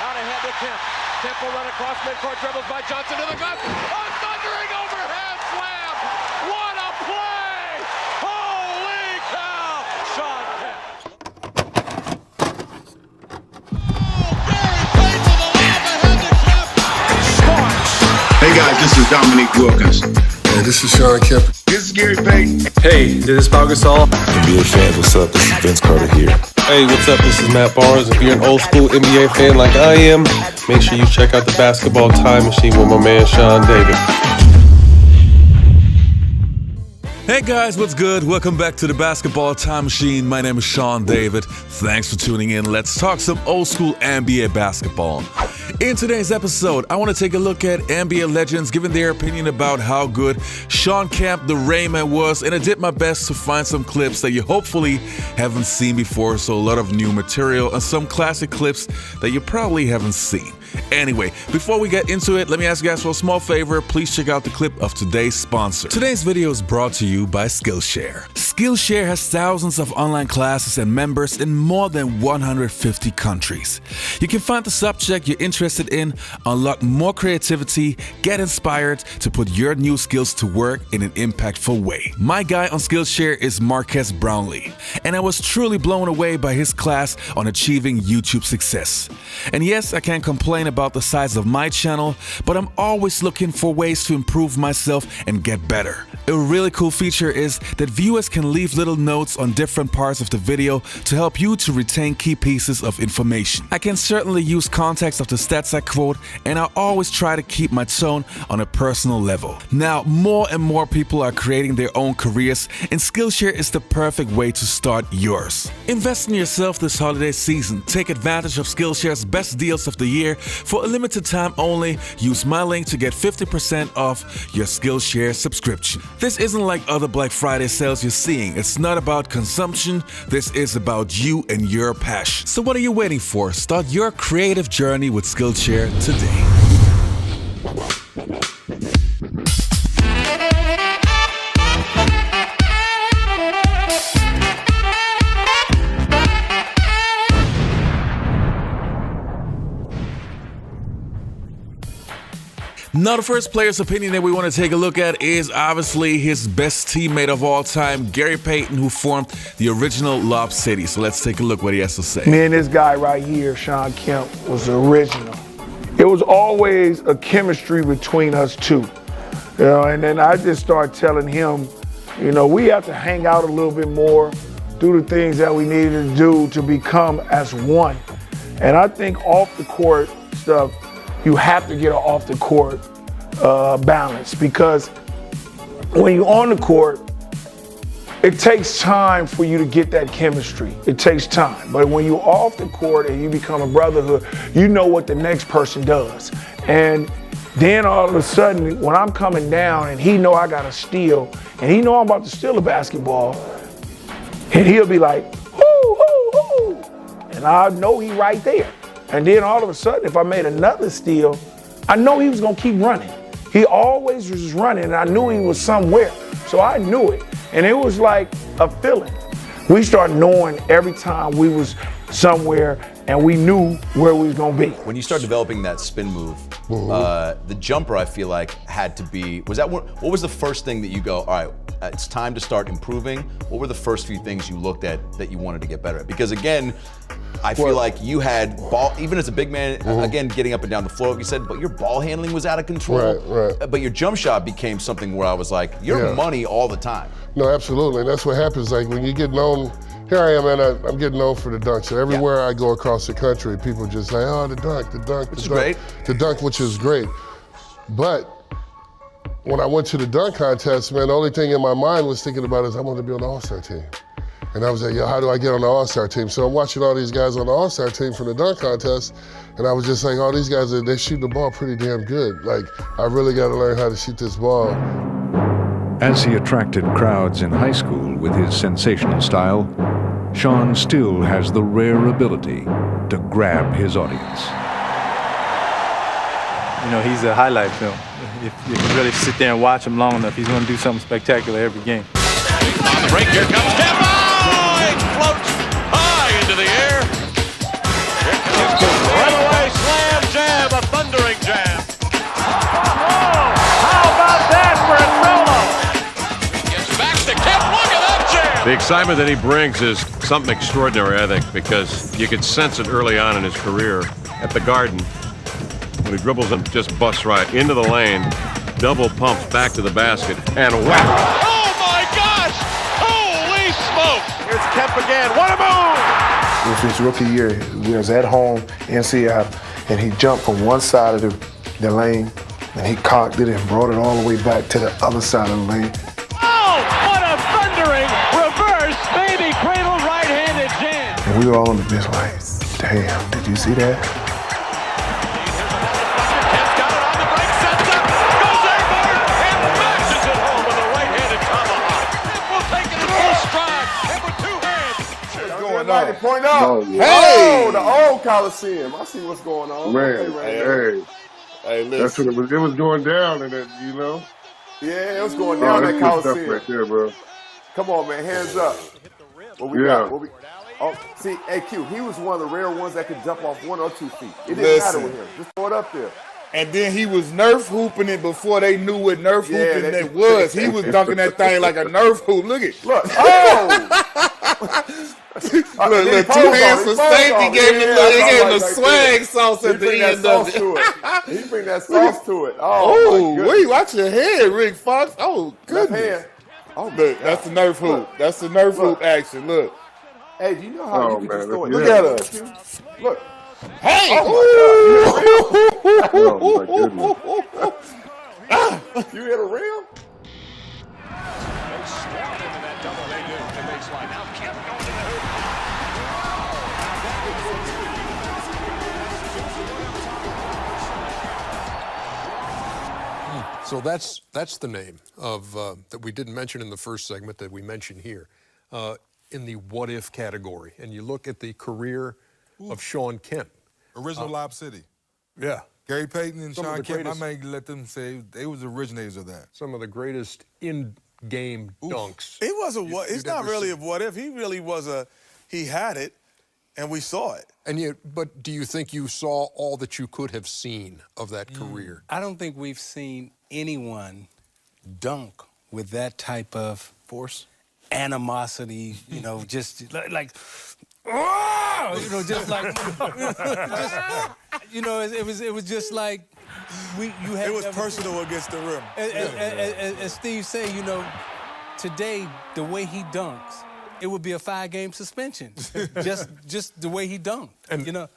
Out ahead to Kemp. Kemp will run across midcourt, dribbles by Johnson to the gut. A thundering overhead slam. What a play! Holy cow! Shawn Kemp. Hey guys, this is Dominique Wilkins. Hey, this is Shawn Kemp. This is Gary Payton. Hey, this is Pau Gasol. NBA fans, what's up? This is Vince Carter here. Hey, what's up? This is Matt Barnes. If you're an old school NBA fan like I am, make sure you check out the Basketball Time Machine with my man Sean David. Hey guys, what's good? Welcome back to the Basketball Time Machine. My name is Sean David. Thanks for tuning in. Let's talk some old school NBA basketball. In today's episode, I want to take a look at NBA legends giving their opinion about how good Shawn Kemp the Rayman was, and I did my best to find some clips that you hopefully haven't seen before, so a lot of new material and some classic clips that you probably haven't seen. Anyway, before we get into it, let me ask you guys for a small favor. Please check out the clip of today's sponsor. Today's video is brought to you by Skillshare. Skillshare has thousands of online classes and members in more than 150 countries. You can find the subject you're interested in, unlock more creativity, get inspired to put your new skills to work in an impactful way. My guy on Skillshare is Marques Brownlee, and I was truly blown away by his class on achieving YouTube success. And yes, I can't complain about the size of my channel, but I'm always looking for ways to improve myself and get better. A really cool feature is that viewers can leave little notes on different parts of the video to help you to retain key pieces of information. I can certainly use context of the stats I quote, and I always try to keep my tone on a personal level. Now, more and more people are creating their own careers, and Skillshare is the perfect way to start yours. Invest in yourself this holiday season. Take advantage of Skillshare's best deals of the year. For a limited time only, use my link to get 50% off your Skillshare subscription. This isn't like other Black Friday sales you're seeing. It's not about consumption. This is about you and your passion. So what are you waiting for? Start your creative journey with Skillshare today. Now, the first player's opinion that we want to take a look at is obviously his best teammate of all time, Gary Payton, who formed the original Lob City. So let's take a look what he has to say. Me and this guy right here, Shawn Kemp, was original. It was always a chemistry between us two. You know, and then I just started telling him, you know, we have to hang out a little bit more, do the things that we needed to do to become as one. And I think off the court stuff, you have to get an off the court balance, because when you're on the court, it takes time for you to get that chemistry. It takes time. But when you're off the court and you become a brotherhood, you know what the next person does. And then all of a sudden, when I'm coming down and he know I got to steal, and he know I'm about to steal a basketball, and he'll be like, hoo, hoo, hoo. And I know he right there. And then all of a sudden, if I made another steal, I know he was gonna keep running. He always was running, and I knew he was somewhere. So I knew it, and it was like a feeling. We started knowing every time we was somewhere, and we knew where we was gonna be. When you start developing that spin move, the jumper, I feel like, had to be, what was the first thing that you go, all right, it's time to start improving? What were the first few things you looked at that you wanted to get better at? Because again, I feel like you had ball, even as a big man, again, getting up and down the floor, like you said, but your ball handling was out of control. Right. But your jump shot became something where I was like, you're money all the time. No, absolutely, and that's what happens. Like when you get known, here I am, man, I'm getting known for the dunk. So everywhere I go across the country, people just say, oh, the dunk, Which is great. The dunk, which is great. But when I went to the dunk contest, man, the only thing in my mind was thinking about is I want to be on the All-Star team. And I was like, yo, how do I get on the All-Star team? So I'm watching all these guys on the All-Star team from the dunk contest, and I was just like, oh, these guys, they shoot the ball pretty damn good. Like, I really got to learn how to shoot this ball. As he attracted crowds in high school with his sensational style, Shawn still has the rare ability to grab his audience. You know, he's a highlight film. If you really sit there and watch him long enough, he's going to do something spectacular every game. On the break, here comes Kemp. Oh, it floats high into the air. Here comes the runaway slam. The excitement that he brings is something extraordinary, I think, because you could sense it early on in his career at the Garden when he dribbles and just busts right into the lane, double pumps back to the basket, and whack! Oh my gosh! Holy smoke! Here's Kemp again. What a move! With his rookie year, we was at home in Seattle, and he jumped from one side of the lane, and he cocked it and brought it all the way back to the other side of the lane. Oh, what a thundering reverse baby cradle right-handed jam! And we were all on the bench like, damn, did you see that? Kemp's got it on the break, sets up, goes airborne, and mashes it home with a right-handed tomahawk. Kemp will take it in full stride, and with two hands. What's going on? Point out. No, Hey! Oh, the old Coliseum. I see what's going on. Man, Hey, listen. that's what it was going down, and it, you know. Yeah, it was going down that that's good Coliseum. stuff right there, bro. Come on, man. Hands up. What we got? Oh, see, hey, Q, he was one of the rare ones that could jump off 1 or 2 feet. It didn't matter with him. Just throw it up there. And then he was Nerf hooping it before they knew what Nerf hooping it was. He was dunking that thing like a Nerf hoop. Look at Look. Oh! look, 2 hands for safety. He gave him the swag sauce at the end of it. He bring that sauce to it. Oh, wait, watch your head, Rick Fox. Oh, goodness. Oh, look, that's the Nerf hoop. That's the Nerf hoop action. Look. Hey, do you know how you can just throw it? Look at us. Look. Hey! Oh, my God. You hit a rim? They swarmed into that double they do to baseline. Now Kemp going to the hoop. So that's the name of that we didn't mention in the first segment that we mentioned here in the what if category. And you look at the career of Shawn Kemp. Original Lob City. Yeah. Gary Payton and Some of Shawn the Kemp, greatest- I may let them say they was the originators of that. Some of the greatest in-game dunks. It was a what? It's you'd not ever really seen. a what if. He really was he had it, and we saw it. And yet, but do you think you saw all that you could have seen of that career? I don't think we've seen anyone dunk with that type of force, animosity, just like oh! Just like, it was just like you had. It was personal against the rim. As Steve said, today the way he dunks, it would be a 5-game suspension. just the way he dunked. And the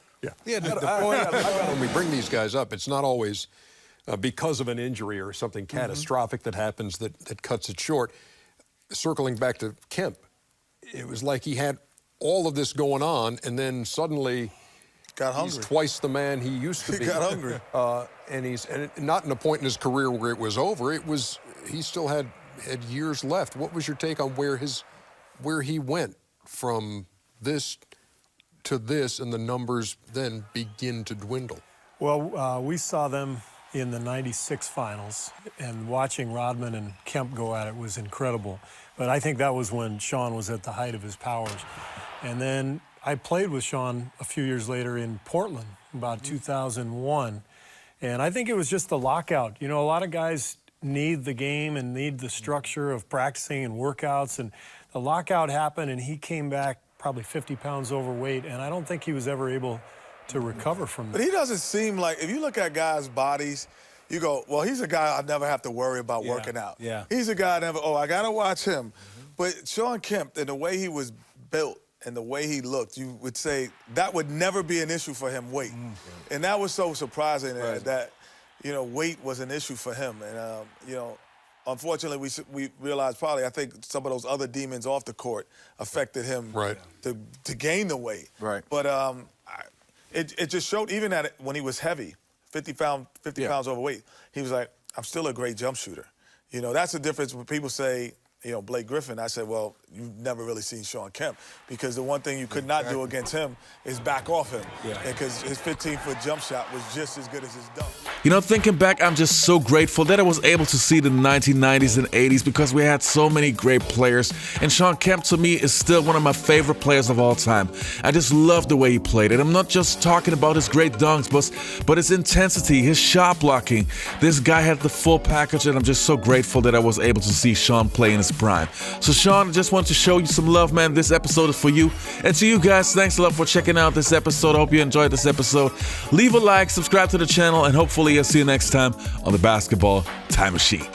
point. When we bring these guys up, it's not always because of an injury or something catastrophic that happens that cuts it short. Circling back to Kemp, it was like he had all of this going on, and then suddenly got hungry. He's twice the man he used to be. He got hungry. And not in a point in his career where it was over. He still had years left. What was your take on where he went from this to this, and the numbers then begin to dwindle? Well, we saw them in the '96 finals, and watching Rodman and Kemp go at it was incredible. But I think that was when Shawn was at the height of his powers. And then I played with Shawn a few years later in Portland, about 2001. And I think it was just the lockout. A lot of guys need the game and need the structure of practicing and workouts. And the lockout happened, and he came back probably 50 pounds overweight. And I don't think he was ever able to recover from that. But he doesn't seem like, if you look at guys' bodies, you go, well, he's a guy I never have to worry about working out. Yeah. He's a guy I got to watch him. But Shawn Kemp, and the way he was built and the way he looked, you would say that would never be an issue for him, weight. And that was so surprising that, weight was an issue for him. And, unfortunately, we realized probably, I think some of those other demons off the court affected him to gain the weight. Right. But it just showed, even when he was heavy, 50 pounds overweight, he was like, I'm still a great jump shooter. That's the difference when people say, Blake Griffin. I said, well, you've never really seen Shawn Kemp, because the one thing you could not do against him is back off him. Because his 15-foot jump shot was just as good as his dunk. You know, thinking back, I'm just so grateful that I was able to see the 1990s and 80s because we had so many great players. And Shawn Kemp, to me, is still one of my favorite players of all time. I just love the way he played. And I'm not just talking about his great dunks, but his intensity, his shot blocking. This guy had the full package, and I'm just so grateful that I was able to see Shawn play in his prime. So Shawn, I just want to show you some love, man. This episode is for you. And to you guys, thanks a lot for checking out this episode. I hope you enjoyed this episode. Leave a like, subscribe to the channel, and hopefully I'll see you next time on the Basketball Time Machine.